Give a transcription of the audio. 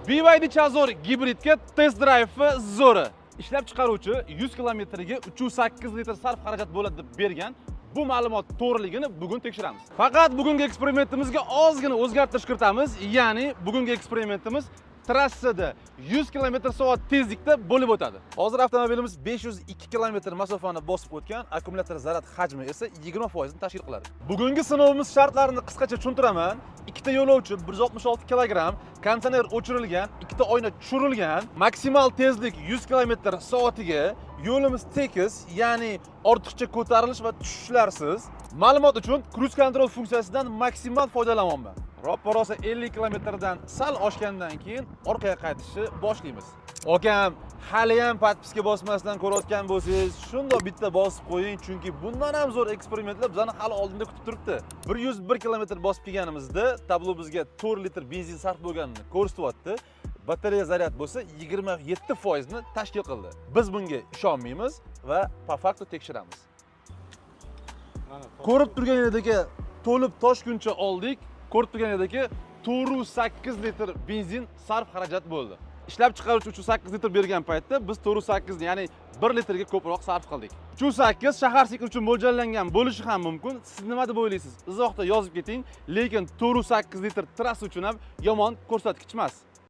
BYD Chazor gibridga test drive zo'ri. Ishlab chiqaruvchi 100 kilometrga 308 litr sarf xarajat bo'ladi deb bergan bu ma'lumot to'g'riligini bugun tekshiramiz. Faqat bugungi eksperimentimizga ozgina o'zgartirish kiritamiz, ya'ni bugungi eksperimentimiz trassada 100 km/soat tezlikda bo'lib o'tadi. Hozir avtomobilimiz 502 km masofani bosib o'tgan, akkumulyator zarar hajmi esa 20% ni tashkil qiladi. Bugungi sinovimiz shartlarini qisqacha tushuntiraman. Ikkita yo'lovchi 166 kg, konditsioner o'chirilgan, ikkita oyna tushirilgan, maksimal tezlik 100 km/soatiga, yo'limiz tekis, ya'ni ortiqcha ko'tarilish va tushishlarsiz. Ma'lumot uchun cruise control funksiyasidan maksimal foydalanyapman. Roppa-rosa 50 km dan sal oshgandan keyin orqaga qaytishni boshlaymiz. Okam, hali ham podpiska bosmasdan ko'rayotgan bo'lsangiz, shundoq bitta bosib qo'ying, chunki bundan ham zo'r eksperimentlar bizani hali oldinda kutib turibdi. 101 km bosib kelganimizda tablo bizga 4 litr benzin sarf bo'lganini ko'rsatyapti. Batareya zaryad bo'lsa 27% ni tashkil qildi. Biz bunga ishonmaymiz va po faktu tekshiramiz. Ko'rib turganingizdek, to'lib toshguncha oldik. Ko'rib turganingizdek, 408 litr benzin sarf xarajat bo'ldi. Ishlab chiqaruvchi 308 litr bergan paytda biz 408 ni, ya'ni 1 litrga ko'proq sarf qildik. 308 shahar sikl uchun mo'ljallangan bo'lishi ham mumkin. Siz nima deb o'ylaysiz? Izohda yozib keting, lekin 408 litr trassa uchun ham yomon ko'rsatkich emas.